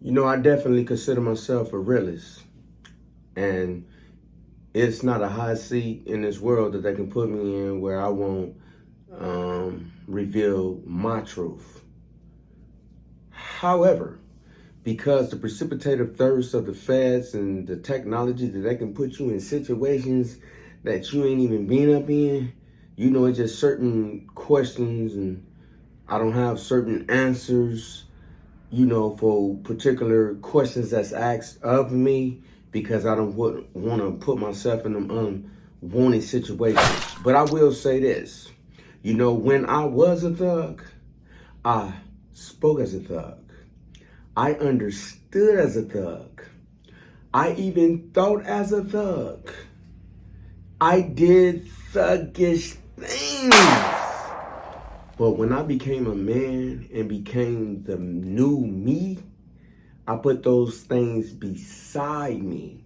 You know, I definitely consider myself a realist, and it's not a high seat in this world that they can put me in where I won't reveal my truth. However, because the precipitative thirst of the feds and the technology that they can put you in situations that you ain't even been up in, you know, it's just certain questions, and I don't have certain answers, you know, for particular questions that's asked of me because I don't want to put myself in them unwanted situations. But I will say this, you know, when I was a thug, I spoke as a thug. I understood as a thug. I even thought as a thug. I did thuggish things. But when I became a man and became the new me, I put those things beside me.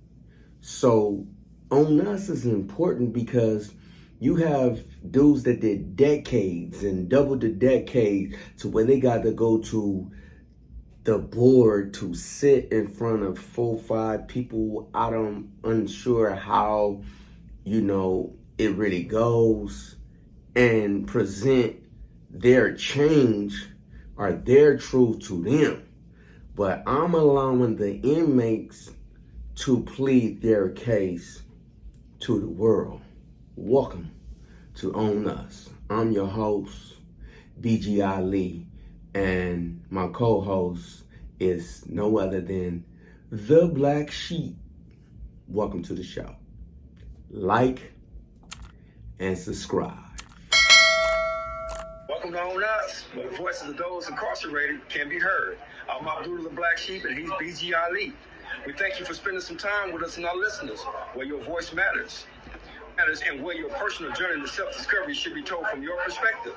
So on us is important because you have dudes that did decades and double the decades to where they got to go to the board to sit in front of 4, 5 people. I'm unsure how, you know, it really goes, and present their change or their truth to them. But I'm allowing the inmates to plead their case to the world. Welcome to Own Us. I'm your host, BG Ali, and my co-host is no other than the Black Sheep. Welcome to the show. Like and subscribe. Welcome to Own Us, where the voices of those incarcerated can be heard. I'm Abdullah the Black Sheep, and he's BG Ali. We thank you for spending some time with us and our listeners, where your voice matters, and where your personal journey to self-discovery should be told from your perspective.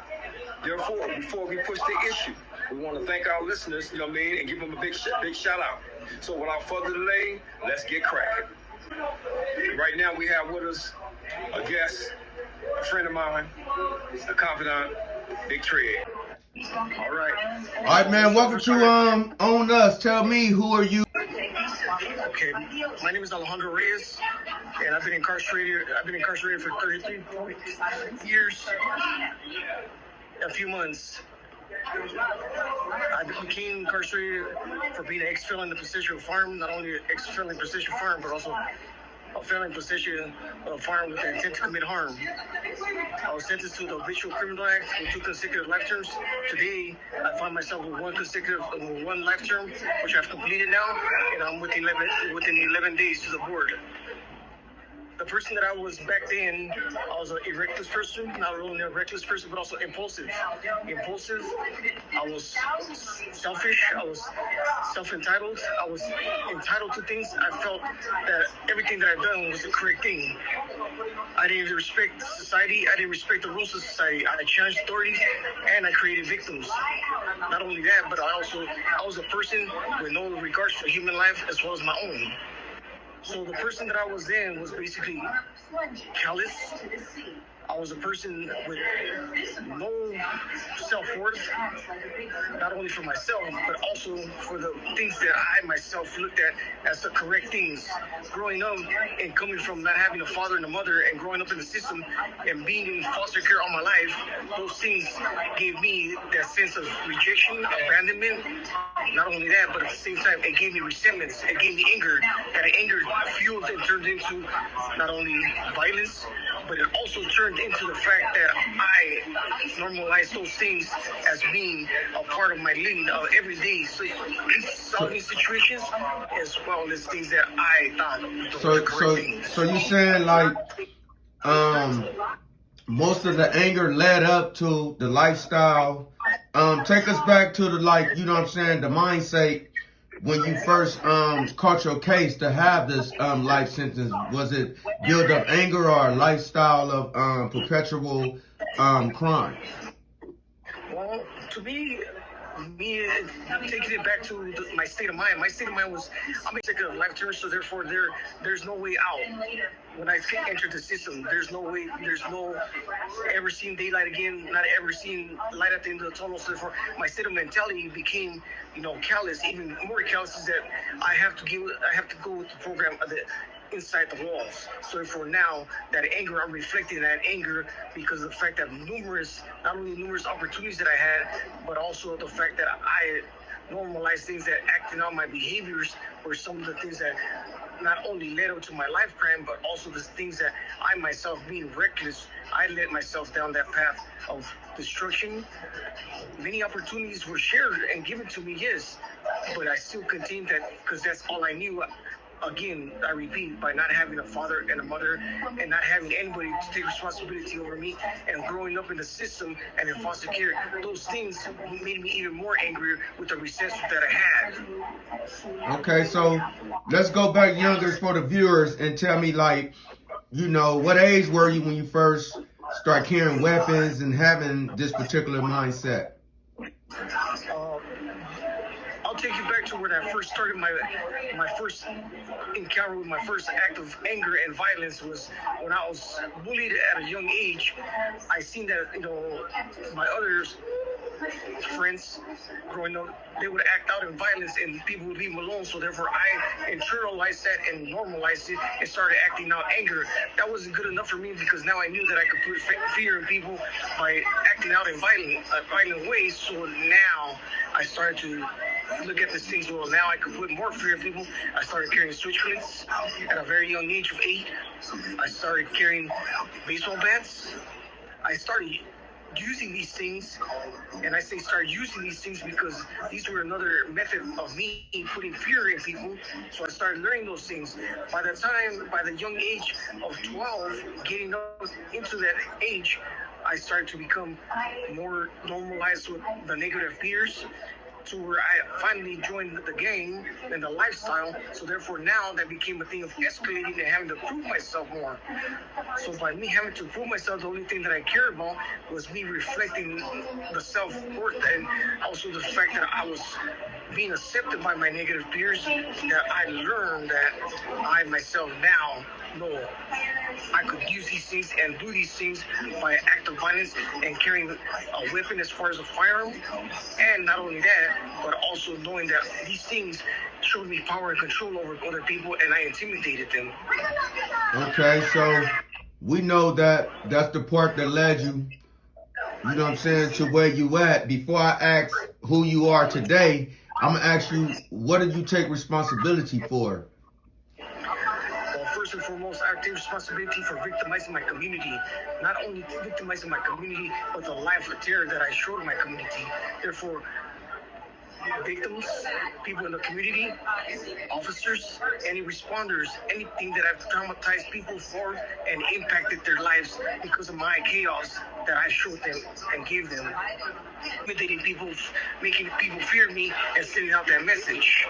Therefore, before we push the issue, we want to thank our listeners, you know what I mean, and give them a big shout out. So without further delay, let's get cracking. Right now we have with us a guest, a friend of mine, a confidant, Big Tread. All right, man. Welcome to Own Us. Tell me, who are you? Okay, my name is Alejandro Reyes, and I've been incarcerated for 33 years, a few months. I became incarcerated for being an ex-felon in the possession farm, not only an ex-felon in possession farm, but also a felon in possession of a firearm with the intent to commit harm. I was sentenced to the Habitual Criminal Act with 2 consecutive life terms. Today, I find myself with one life term, which I've completed now, and I'm within 11 days to the board. The person that I was back then, I was a reckless person, not only a reckless person, but also impulsive. I was selfish, I was self-entitled, I was entitled to things. I felt that everything that I've done was the correct thing. I didn't respect society, I didn't respect the rules of society. I challenged authorities, and I created victims. Not only that, but I was a person with no regards for human life as well as my own. So the person that I was in was basically callous. I was a person with no self-worth, not only for myself, but also for the things that I myself looked at as the correct things. Growing up and coming from not having a father and a mother, and growing up in the system and being in foster care all my life, those things gave me that sense of rejection, abandonment. Not only that, but at the same time, it gave me resentments, it gave me anger. That anger fueled and turned into not only violence, but it also turned into the fact that I normalized those things as being a part of my living everyday solving situations, as well as things that I thought were the correct things. So you saying like most of the anger led up to the lifestyle. Take us back to the, like, you know what I'm saying, the mindset when you first caught your case to have this life sentence. Was it build up anger or a lifestyle of perpetual crime? Well, to me taking it back to my state of mind. My state of mind was, I'm sick of life terms, so therefore there's no way out. when I entered the system, there's no way, there's no ever seen daylight again, not ever seen light at the end of the tunnel. So therefore, my state of mentality became, callous, even more callous, is that I have to go with the program of the inside the walls. So for now, that anger, I'm reflecting that anger because of the fact that not only numerous opportunities that I had, but also the fact that I normalize things that acting out my behaviors were some of the things that not only led up to my life crime, but also the things that I myself, being reckless, I led myself down that path of destruction. Many opportunities were shared and given to me, yes, but I still continued that because that's all I knew. Again, I repeat, by not having a father and a mother and not having anybody to take responsibility over me and growing up in the system and in foster care, those things made me even more angrier with the resentment that I had. Okay, so let's go back younger for the viewers and tell me, like, what age were you when you first start carrying weapons and having this particular mindset? I'll take you back to when I first started my first encounter with my first act of anger and violence was when I was bullied at a young age. I seen that, my others friends growing up, they would act out in violence and people would leave them alone. So therefore I internalized that and normalized it and started acting out anger. That wasn't good enough for me because now I knew that I could put fear in people by acting out in violent ways. So now I started to look at this thing. Well, now I could put more fear in people. I started carrying switchblades at a very young age of 8. I started carrying baseball bats. I started using these things, and I say start using these things because these were another method of me putting fear in people. So I started learning those things. By the young age of 12, getting up into that age, I started to become more normalized with the negative fears, to where I finally joined the game and the lifestyle. So therefore now that became a thing of escalating and having to prove myself more. So by me having to prove myself, the only thing that I cared about was me reflecting the self-worth and also the fact that I was being accepted by my negative peers, that I learned that I myself now know I could use these things and do these things by act of violence and carrying a weapon as far as a firearm. And not only that, but also knowing that these things showed me power and control over other people and I intimidated them. Okay, so we know that that's the part that led you, to where you at. Before I ask who you are today, I'm going to ask you, what did you take responsibility for? First and foremost, I take responsibility for victimizing my community. Not only victimizing my community, but the life of terror that I showed my community. Therefore, victims, people in the community, officers, any responders, anything that I've traumatized people for and impacted their lives because of my chaos that I showed them and gave them. Intimidating people, making people fear me and sending out that message.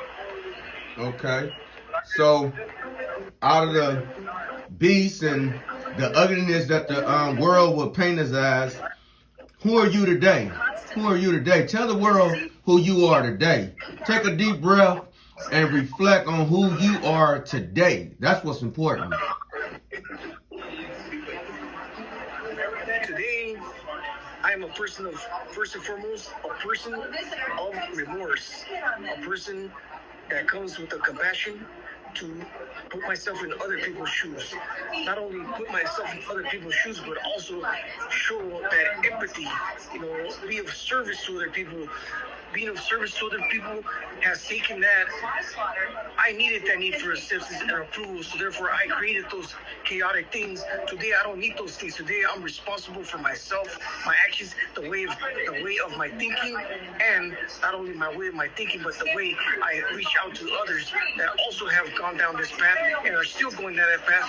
Okay. So, out of the beast and the ugliness that the world will paint us as, who are you today? Who are you today? Tell the world who you are today. Take a deep breath and reflect on who you are today. That's what's important. Today, I am a person of, first and foremost, a person of remorse. A person that comes with a compassion to put myself in other people's shoes. Not only put myself in other people's shoes, but also show that empathy, be of service to other people. Being of service to other people has taken that. I needed that need for acceptance and approval, so therefore I created those chaotic things. Today I don't need those things. Today I'm responsible for myself, my actions, the way of my thinking, and not only my way of my thinking, but the way I reach out to others that also have gone down this path and are still going down that path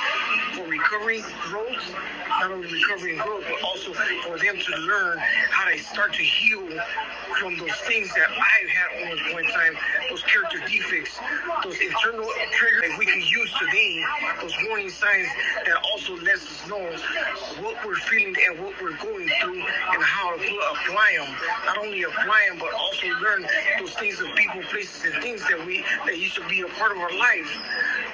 for recovery, growth, not only recovery and growth, but also for them to learn how to start to heal from those things that I had at one point in time, those character defects, those internal triggers that we can use today, those warning signs that also lets us know what we're feeling and what we're going through and how to apply them. Not only apply them, but also learn those things of people, places, and things that used to be a part of our life.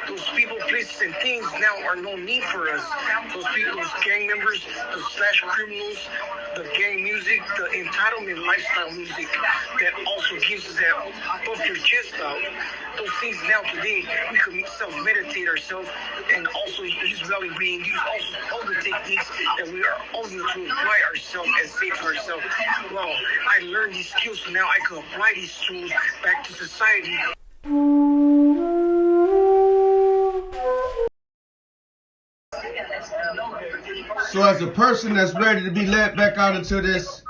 Those people, places, and things now are no need for us. Those people, those gang members, those slash criminals, the gang music, the entitlement lifestyle music that also gives us that buff your chest out. Those things now today, we can self-meditate ourselves and also use valley breathing, use also all the techniques that we are all going to apply ourselves and say to ourselves, well, I learned these skills, so now I can apply these tools back to society. So as a person that's ready to be let back out into this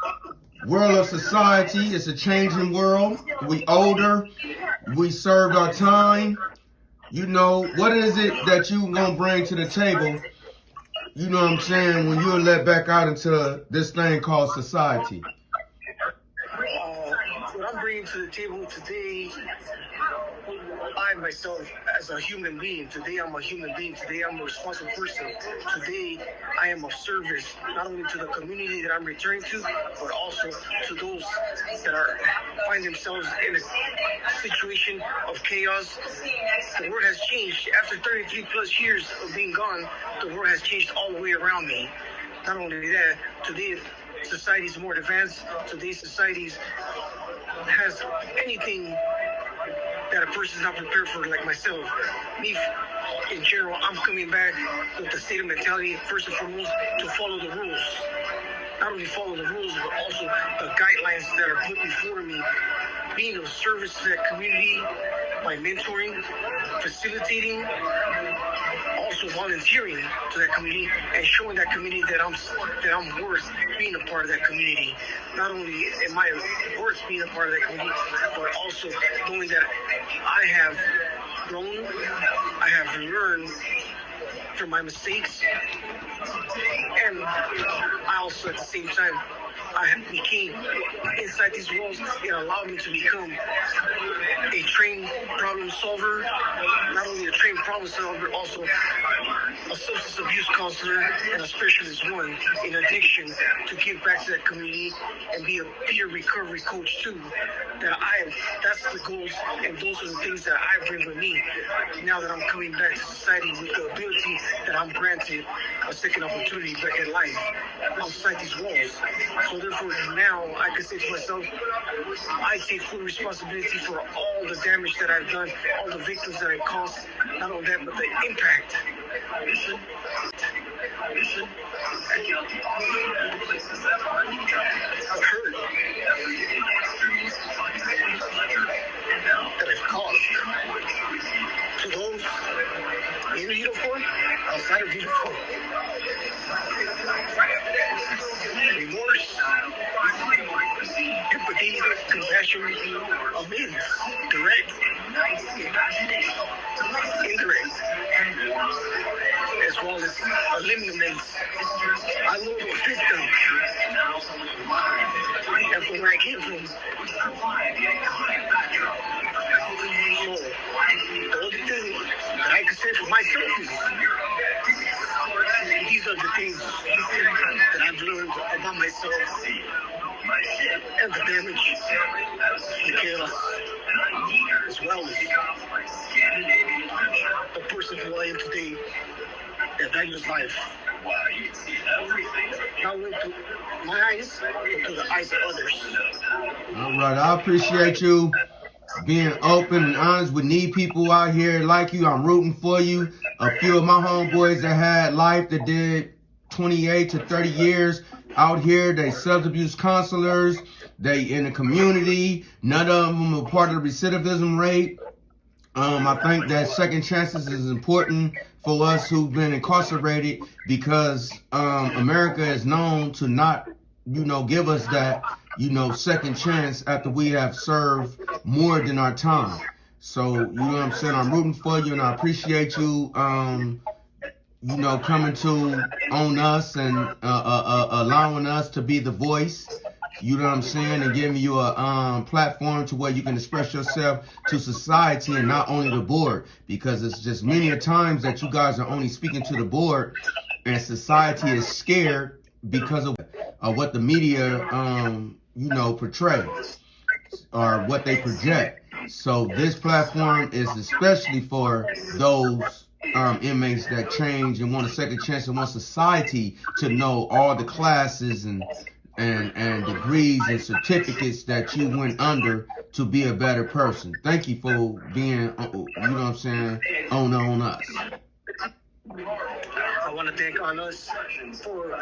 world of society, it's a changing world. We older, we served our time. You know, what is it that you gonna bring to the table, you know what I'm saying, when you're let back out into this thing called society? What I'm bringing to the table today, I myself as a human being, today I'm a human being, today I'm a responsible person, today I am of service, not only to the community that I'm returning to, but also to those that find themselves in a situation of chaos. The world has changed. After 33 plus years of being gone, the world has changed all the way around me. Not only that, today society is more advanced. Today's society has anything that a person is not prepared for, like myself. Me, in general, I'm coming back with the state of mentality, first and foremost, to follow the rules. Not only follow the rules, but also the guidelines that are put before me. Being of service to that community by mentoring, facilitating, also volunteering to that community and showing that community that I'm worth being a part of that community. Not only am I worth being a part of that community, but also knowing that I have grown, I have learned from my mistakes, and I also at the same time I became inside these walls. It allowed me to become a trained problem solver, not only a trained problem solver, also a substance abuse counselor and a specialist one in addiction, to give back to that community and be a peer recovery coach too. That's the goals, and those are the things that I bring with me now that I'm coming back to society with the ability that I'm granted a second opportunity back in life outside these walls. So therefore now I can say to myself, I take full responsibility for all the damage that I've done, all the victims that I caused, not only that, but the impact. I've hurt that I've caused to those in uniform, outside of uniform. Remorse, empathy, compassion, amends, direct, indirect, as well as eliminates. I know the victim and from where I came from. So, the only thing that I can say for myself is these are the things that I've learned about myself and the damage, the chaos, as well as the person who I am today that values life. Not only to my eyes, but to the eyes of others. All right, I appreciate you being open and honest. We need people out here like you. I'm rooting for you. A few of my homeboys that had life that did 28 to 30 years out here, they substance abuse counselors, they in the community. None of them are part of the recidivism rate. I think that second chances is important for us who've been incarcerated, because America is known to not, give us that, second chance after we have served more than our time. So, you know what I'm saying? I'm rooting for you, and I appreciate you, coming to own us and allowing us to be the voice. You know what I'm saying? And giving you a platform to where you can express yourself to society and not only the board. Because it's just many a times that you guys are only speaking to the board, and society is scared because of what the media, portray or what they project. So this platform is especially for those inmates that change and want a second chance and want society to know all the classes and degrees and certificates that you went under to be a better person. Thank you for being, you know what I'm saying, on us. I want to thank on us for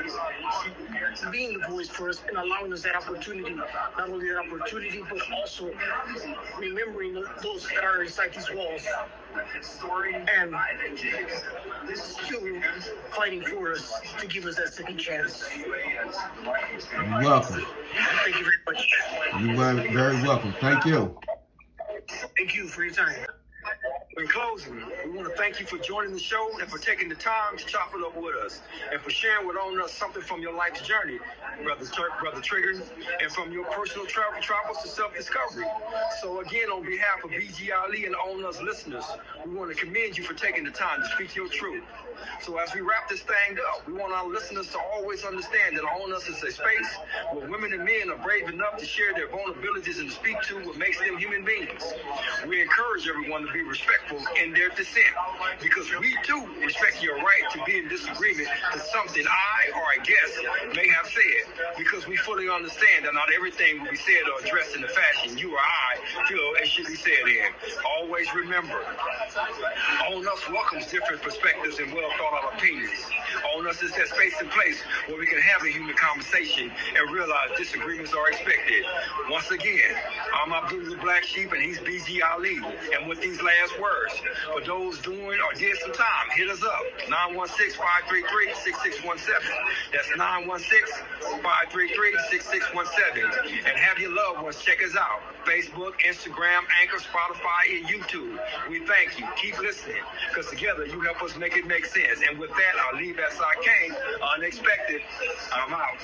being the voice for us and allowing us that opportunity. Not only that opportunity, but also remembering those that are inside these walls and still fighting for us to give us that second chance. You're welcome. Thank you very much. You are very welcome. Thank you. Thank you for your time. In closing, we want to thank you for joining the show and for taking the time to chop it up with us and for sharing with us something from your life's journey, Brother Trigger, and from your personal travels to self-discovery. So again, on behalf of BGLE and On Us listeners, we want to commend you for taking the time to speak your truth. So as we wrap this thing up, we want our listeners to always understand that On Us is a space where women and men are brave enough to share their vulnerabilities and to speak to what makes them human beings. We encourage everyone to be respectful in their dissent because we too respect your right to be in disagreement to something I or a guest may have said because we fully understand that not everything will be said or addressed in the fashion you or I feel it should be said in. Always remember, On Us welcomes different perspectives and well thought out opinions. On Us is that space and place where we can have a human conversation and realize disagreements are expected. Once again, I'm Abdul the Black Sheep and he's BG Ali. And with these last words, for those doing or did some time, hit us up, 916-533-6617. That's 916-533-6617. And have your loved ones check us out. Facebook, Instagram, Anchor, Spotify, and YouTube. We thank you. Keep listening, because together you help us make it make sense. And with that, I'll leave as I came. Unexpected. I'm out.